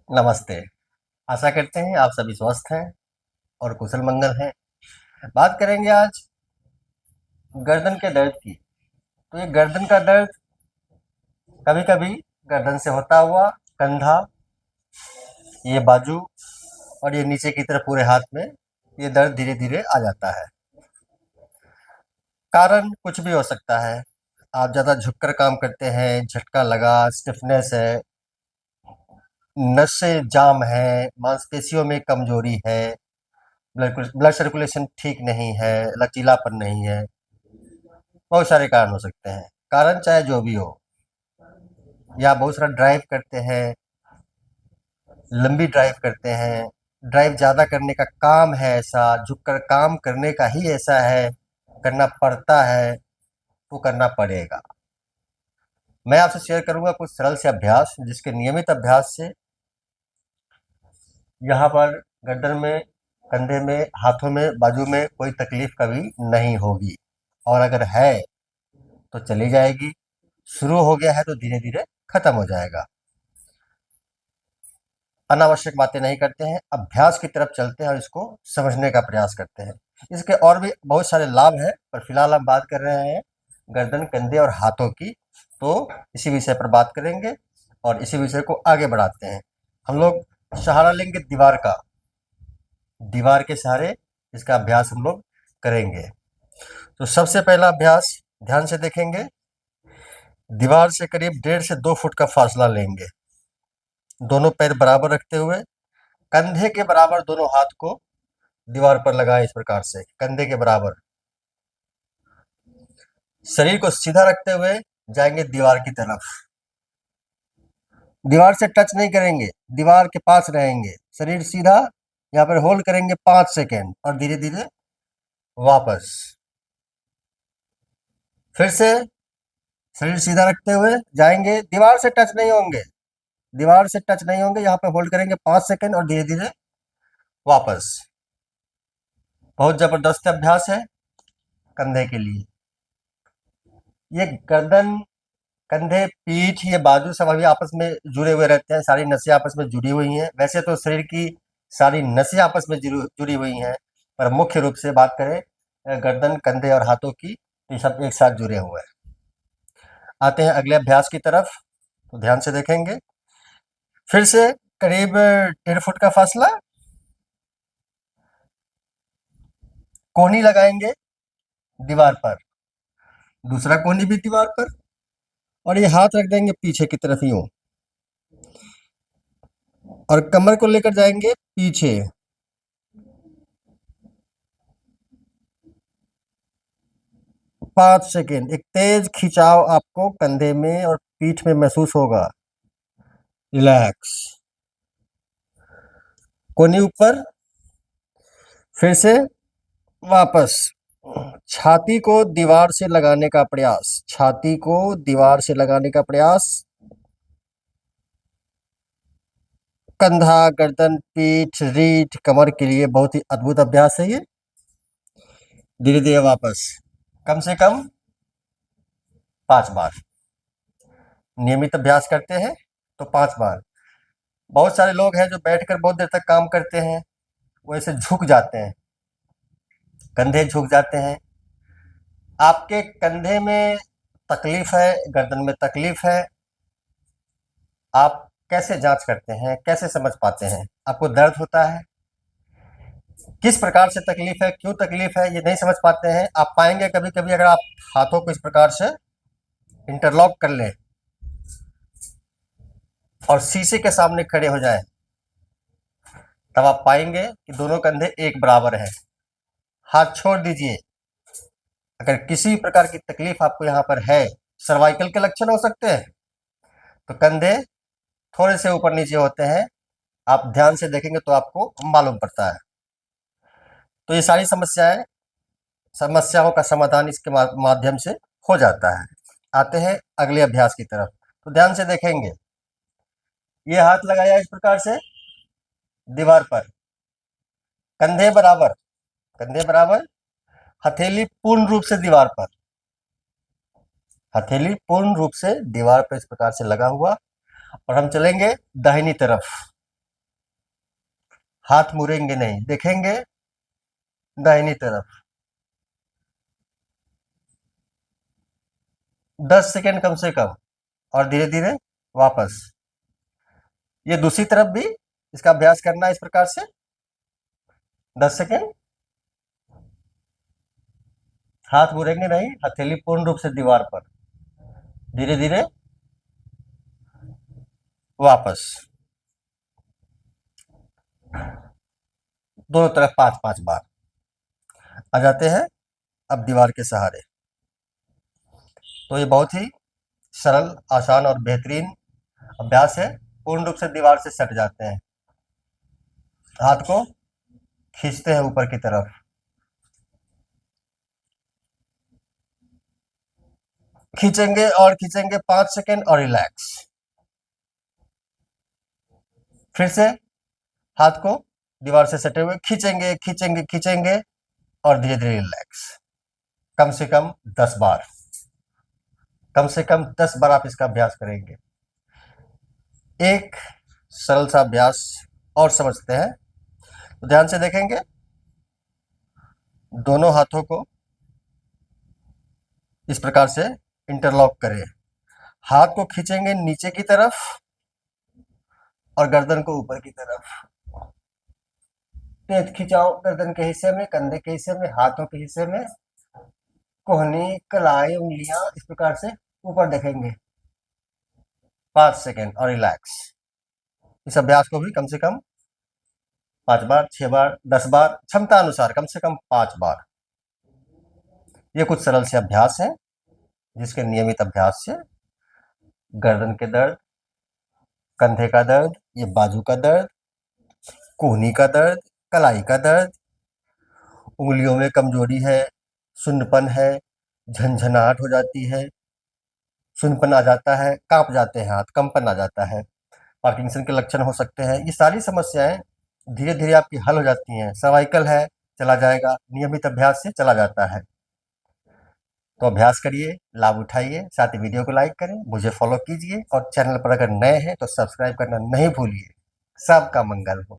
नमस्ते। आशा करते हैं आप सभी स्वस्थ हैं और कुशल मंगल हैं। बात करेंगे आज गर्दन के दर्द की। तो ये गर्दन का दर्द कभी कभी गर्दन से होता हुआ कंधा, ये बाजू और ये नीचे की तरफ पूरे हाथ में ये दर्द धीरे धीरे आ जाता है। कारण कुछ भी हो सकता है। आप ज़्यादा झुककर काम करते हैं, झटका लगा, स्टिफनेस है, नसें जाम है, मांसपेशियों में कमजोरी है, ब्लड सर्कुलेशन ठीक नहीं है, लचीलापन नहीं है। बहुत सारे कारण हो सकते हैं। कारण चाहे जो भी हो, या बहुत सारा ड्राइव करते हैं, लंबी ड्राइव करते हैं, ड्राइव ज़्यादा करने का काम है, ऐसा झुककर काम करने का ही ऐसा है, करना पड़ता है तो करना पड़ेगा। मैं आपसे शेयर करूंगा कुछ सरल से अभ्यास, जिसके नियमित अभ्यास से यहाँ पर गर्दन में, कंधे में, हाथों में, बाजू में कोई तकलीफ कभी नहीं होगी। और अगर है तो चली जाएगी, शुरू हो गया है तो धीरे धीरे खत्म हो जाएगा। अनावश्यक बातें नहीं करते हैं, अभ्यास की तरफ चलते हैं और इसको समझने का प्रयास करते हैं। इसके और भी बहुत सारे लाभ हैं, पर फिलहाल हम बात कर रहे हैं गर्दन, कंधे और हाथों की। तो इसी विषय पर बात करेंगे और इसी विषय को आगे बढ़ाते हैं। हम लोग सहारा लेंगे दीवार का, दीवार के सहारे इसका अभ्यास हम लोग करेंगे। तो सबसे पहला अभ्यास ध्यान से देखेंगे। दीवार से करीब 1.5 से 2 फुट का फासला लेंगे, दोनों पैर बराबर रखते हुए कंधे के बराबर दोनों हाथ को दीवार पर लगाए। इस प्रकार से कंधे के बराबर शरीर को सीधा रखते हुए जाएंगे दीवार की तरफ। दीवार से टच नहीं करेंगे, दीवार के पास रहेंगे, शरीर सीधा। यहाँ पर होल्ड करेंगे 5 सेकेंड और धीरे धीरे वापस। फिर से शरीर सीधा रखते हुए जाएंगे, दीवार से टच नहीं होंगे, दीवार से टच नहीं होंगे। यहाँ पे होल्ड करेंगे 5 सेकेंड और धीरे धीरे वापस। बहुत जबरदस्त अभ्यास है कंधे के लिए। ये गर्दन, कंधे, पीठ, ये बाजू सब अभी आपस में जुड़े हुए रहते हैं, सारी नसें आपस में जुड़ी हुई हैं। वैसे तो शरीर की सारी नसें आपस में जुड़ी हुई हैं, पर मुख्य रूप से बात करें गर्दन, कंधे और हाथों की, तो ये सब एक साथ जुड़े हुए हैं। आते हैं अगले अभ्यास की तरफ, तो ध्यान से देखेंगे। फिर से करीब 1.5 फुट का फासला, कोहनी लगाएंगे दीवार पर, दूसरा कोहनी भी दीवार पर, और ये हाथ रख देंगे पीछे की तरफ यूं, और कमर को लेकर जाएंगे पीछे। 5 सेकेंड एक तेज खिंचाव आपको कंधे में और पीठ में महसूस होगा। रिलैक्स, कोहनी ऊपर, फिर से वापस। छाती को दीवार से लगाने का प्रयास, छाती को दीवार से लगाने का प्रयास। कंधा, गर्दन, पीठ, रीढ़, कमर के लिए बहुत ही अद्भुत अभ्यास है ये। धीरे धीरे वापस, कम से कम 5 बार नियमित अभ्यास करते हैं तो 5 बार। बहुत सारे लोग हैं जो बैठकर बहुत देर तक काम करते हैं, वो ऐसे झुक जाते हैं, कंधे झुक जाते हैं। आपके कंधे में तकलीफ है, गर्दन में तकलीफ है, आप कैसे जांच करते हैं, कैसे समझ पाते हैं? आपको दर्द होता है, किस प्रकार से तकलीफ है, क्यों तकलीफ है, ये नहीं समझ पाते हैं। आप पाएंगे कभी कभी अगर आप हाथों को इस प्रकार से इंटरलॉक कर लें और शीशे के सामने खड़े हो जाएं, तब आप पाएंगे कि दोनों कंधे एक बराबर हैं। हाथ छोड़ दीजिए। अगर किसी प्रकार की तकलीफ आपको यहाँ पर है, सर्वाइकल के लक्षण हो सकते हैं, तो कंधे थोड़े से ऊपर नीचे होते हैं, आप ध्यान से देखेंगे तो आपको मालूम पड़ता है। तो ये सारी समस्याओं का समाधान इसके माध्यम से हो जाता है। आते हैं अगले अभ्यास की तरफ, तो ध्यान से देखेंगे। ये हाथ लगाया इस प्रकार से दीवार पर, कंधे बराबर, कंधे बराबर, हथेली पूर्ण रूप से दीवार पर, हथेली पूर्ण रूप से दीवार पर इस प्रकार से लगा हुआ। और हम चलेंगे दाहिनी तरफ। हाथ मुड़ेंगे नहीं, देखेंगे दाहिनी तरफ। 10 सेकेंड कम से कम, और धीरे धीरे वापस। ये दूसरी तरफ भी इसका अभ्यास करना है इस प्रकार से। 10 सेकेंड, हाथ मुड़ेंगे नहीं, हथेली पूर्ण रूप से दीवार पर, धीरे धीरे वापस। दोनों तरफ 5-5 बार। आ जाते हैं अब दीवार के सहारे। तो ये बहुत ही सरल, आसान और बेहतरीन अभ्यास है। पूर्ण रूप से दीवार से सट जाते हैं, हाथ को खींचते हैं ऊपर की तरफ, खींचेंगे और खींचेंगे 5 सेकेंड और रिलैक्स। फिर से हाथ को दीवार से सटे हुए खींचेंगे खींचेंगे खींचेंगे और धीरे धीरे रिलैक्स। कम से कम 10 बार, कम से कम 10 बार आप इसका अभ्यास करेंगे। एक सरल सा अभ्यास और समझते हैं, तो ध्यान से देखेंगे। दोनों हाथों को इस प्रकार से इंटरलॉक करें, हाथ को खींचेंगे नीचे की तरफ और गर्दन को ऊपर की तरफ। तेज खिंचाव गर्दन के हिस्से में, कंधे के हिस्से में, हाथों के हिस्से में, कोहनी, कलाई, उंगलियां इस प्रकार से ऊपर देखेंगे। 5 सेकेंड और रिलैक्स। इस अभ्यास को भी कम से कम 5 बार, 6 बार, 10 बार, क्षमता अनुसार कम से कम 5 बार। ये कुछ सरल से अभ्यास हैं जिसके नियमित अभ्यास से गर्दन के दर्द, कंधे का दर्द, ये बाजू का दर्द, कोहनी का दर्द, कलाई का दर्द, उंगलियों में कमजोरी है, सुन्नपन है, झंझनाहट हो जाती है, सुन्नपन आ जाता है, कांप जाते हैं हाथ, कंपन आ जाता है, पार्किंसन के लक्षण हो सकते हैं। ये सारी समस्याएं धीरे धीरे आपकी हल हो जाती हैं। सर्वाइकल है, चला जाएगा, नियमित अभ्यास से चला जाता है। तो अभ्यास करिए, लाभ उठाइए, साथ ही वीडियो को लाइक करें, मुझे फॉलो कीजिए और चैनल पर अगर नए हैं तो सब्सक्राइब करना नहीं भूलिए। सबका मंगल हो।